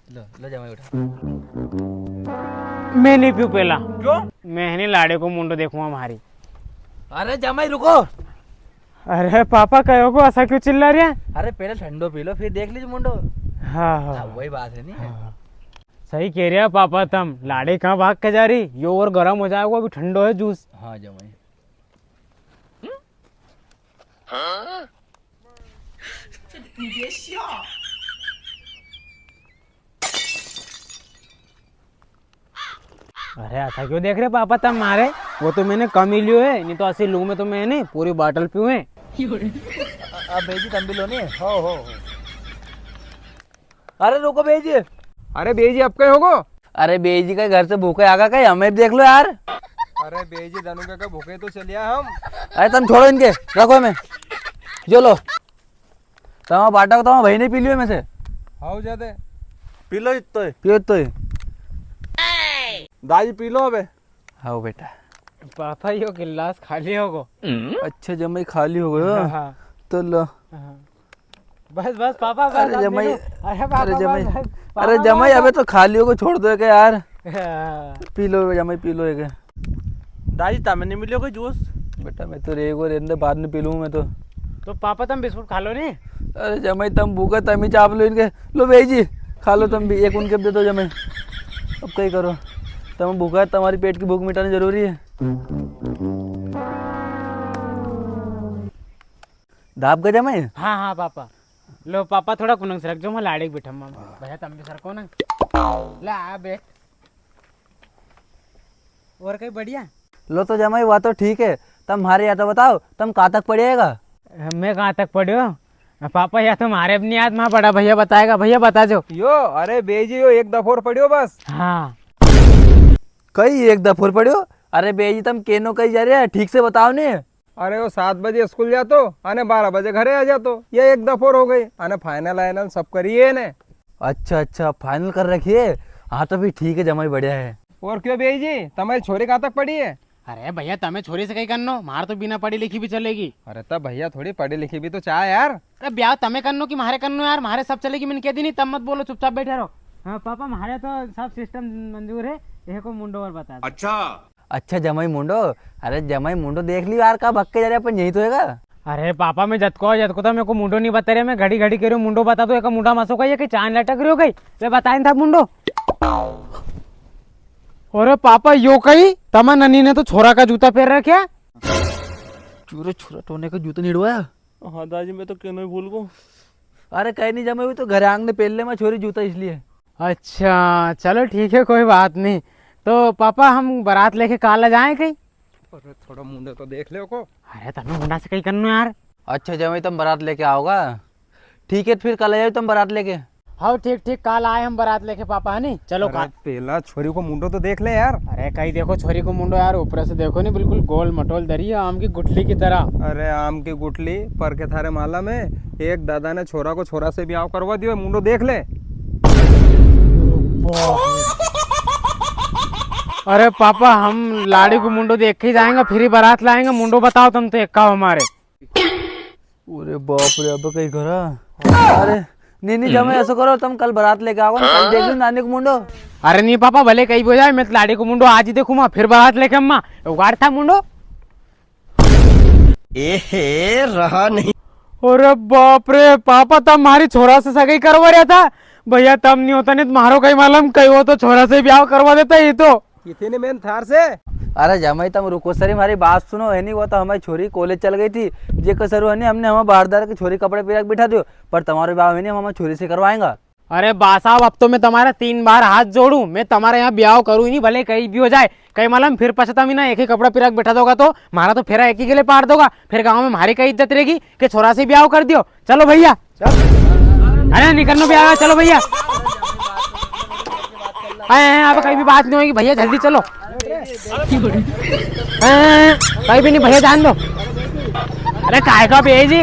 लो लो जमाई उठा। मैं नहीं पीऊ पहला। क्यों? मैं नहीं लाड़े को मुंडो देखूंगा हमारी। अरे जमाई रुको। अरे पापा कहो को ऐसा क्यों चिल्ला रहे हैं? अरे पहले ठंडो पी लो फिर देख लीजिए मुंडो। हाँ हाँ हाँ वही बात है नहीं। सही कह रहे हैं पापा, तुम लाड़े कहाँ भाग के जा रही, यो और गर्म हो जाएगा, अभी ठंडो है जूस। हाँ जमाई। अरे ऐसा क्यों देख रहे पापा तुम मारे? वो तो मैंने कम ही लियो है, नहीं तो ऐसे लू में तो मैंने पूरी बॉटल पियो है। अब बेजी तम भी लो नहीं। हो। अरे रुको बेजी। अरे बेजी अब कहीं होगो? अरे बेजी का घर से भूखे आगा कहीं हमें भी देख लो यार। अरे बेजी धनु का भूखे तो चलिया हम। अरे तुम छोड़ो इनके, रखो हमें। जो लो तमा बाटा को तमा भाई ने पी लियो में से। हाउ जाते पी लो इतो पियो तो दाजी पी लो अबे। हाँ बेटा। पापा यो गिलास खाली होगो। अच्छा जमाई खाली हो गयो। हाँ। तो लो। बस बस पापा बस। अरे अब जमाई। देखो। अरे पापा अरे जमाई। बस, बस, अरे पापा जमाई बस। अबे तो खाली हो को छोड़ दो क्या यार। हाँ। पी लो जमाई पी लो एक। दाजी तमें नहीं मिलियो कोई जूस? बेटा मैं तो रेग और रेंदे बाद में पी लूँ मैं तो। तो पापा तुम बिस्कुट खा लो नहीं? अरे जमाई तुम भूखा तम ही चाप लो इनके। लो बेजी खा लो तुम भी, एक उनके दे दो जमाई। अब कहीं करो, तुम भूखा है, तुम्हारी पेट की भूख मिटानी जरूरी है। दाब का जमाई। हाँ हाँ पापा। लो पापा थोड़ा कुनंग से रख जो, मैं लाड़े बैठा मामा भैया तुम भी सर को ना ला आ बैठ। और कहीं बढ़िया? लो तो जमाई हुआ तो ठीक है, तुम हमारे या तो बताओ तुम कहाँ तक पढ़िएगा? मैं कहाँ तक पढ़ियो पापा? या तुम्हारे अपनी याद माँ बड़ा भैया बताएगा, भैया बता जो। यो अरे बेजी यो एक दफोर पड़ियो बस। हाँ कई एक दफोर पढ़ियो? अरे बेजी तुम केनो कहीं जा रहे हैं, ठीक से बताओ नहीं। अरे वो 7 बजे स्कूल जातो आने 12 बजे घरे आ जातो, ये एक दफोर हो गई। आने फाइनल आइनल सब करिए ने। अच्छा फाइनल कर रखिए। हाँ तो भी ठीक है जमाई, बढ़िया है। और क्यों बेजी तुम्हारी छोरी कहाँ तक पढ़ी है? अरे भैया तुम्हें छोरी से कहीं करनो, मार तो बिना पढ़ी लिखी भी चलेगी। अरे तब भैया थोड़ी पढ़ी लिखी भी तो चाह यार। अरे ब्याह तमें करनो कि मारे करनो यार? मारे सब चलेगी, मैंने कह दी नहीं, तब मत बोलो, चुपचाप बैठे रहो। हाँ पापा मारे तो सब सिस्टम मंजूर है, ये को मुंडो और बता दो। अच्छा जमाई मुंडो। अरे जमाई मुंडो देख लियो यार, कहाँ भक्के जा रहे अपन, यही तो हैगा। अरे पापा मैं जतको तो मेरे को मुंडो नहीं बता रहे, मैं घड़ी घड़ी कह रही हूँ मुंडो बता दो। एक मुंडा मसो का ये चांद लटक रही हो गई, ले बताए था मुंडो। अरे पापा यो कही तमा ननी ने तो छोरा का जूता पहन रखे। चूरे छुरा टोने का जूता नहीं उड़वाया? हाँ दादी मैं तो क्यों नहीं भूल गो। अरे कहीं नहीं जमाई, हुई तो घर आंगने पहन ले मैं छोरी जूता इसलिए। अच्छा चलो ठीक है, कोई बात नहीं। तो पापा हम बारात लेके काला जाए कहीं? अरे थोड़ा मुंडे तो देख ले को। अरे तमें मुंडा से कहीं करनो यार। अच्छा जमाई तुम बारात लेके आओगा, ठीक है फिर कल आ जाओ तुम बारात लेके। हाँ ठीक ठीक, काल आए हम बारात लेके पापा, है नहीं? चलो अरे पहला छोरी को मुंडो तो देख ले यार। अरे कहीं देखो छोरी को मुंडो यार, ऊपर से देखो नहीं, बिल्कुल गोल मटोल दरी है, आम की गुठली की तरह। अरे आम की गुठली पर के थारे माला में एक दादा ने छोरा को छोरा से ब्याह करवा दियो, मुंडो देख ले। अरे पापा हम लाड़ी को मुंडो देख के ही जाएंगे, फिर ही बारात लाएंगे। मुंडो बताओ तुम तो, एक का हमारे। अरे बाप रे, अब कहीं करा। अरे नहीं जमाई ऐसा करो, तुम कल बारात लेके आओ, कल देख लो नानी को मुंडो। अरे नहीं पापा भले कहीं भी हो जाए, मैं तो लाड़ी को मुंडो आज ही देखूंगा, फिर बारात लेके अम्मा उगाड़ था मुंडो। रहा नहीं। अरे बाप रे पापा, तब हमारी छोरा से सगाई करवा रहा था भैया, तब नहीं होता, नहीं तुम्हारो कहीं मालूम कहीं हो तो छोरा से ब्याह करवा देता ये तो। कितने मेन थार से। अरे जमाई तुम रुको सर, हमारी बात सुनो है नहीं। वो तो हमारी छोरी कॉलेज चल गई थी, जे कसर है नहीं, हमने हमारे बाहरदार की छोरी कपड़े पे रख बिठा दियो, पर तुम्हारे ब्याह में नहीं, हम हमारी छोरी से करवाएंगा। अरे बा साहब अब तो मैं तुम्हारा 3 बार हाथ जोड़ू, मैं तुम्हारे यहाँ ब्याह करूँ ही नहीं, भले कहीं भी हो जाए। कहीं मालूम फिर पछता भी ना, एक ही कपड़ा पिराक बैठा दोगा तो हमारा तो फेरा एक ही के लिए पार दोगा, फिर गाँव में हमारी कई इज्जत रहेगी कि छोरा से ब्याह कर दियो। चलो भैया अरे निकलनो ब्याह, चलो भैया। अब कहीं भी बात नहीं होगी भैया, जल्दी चलो। कहीं भी नहीं भैया, जान दो। अरे काय का भेजी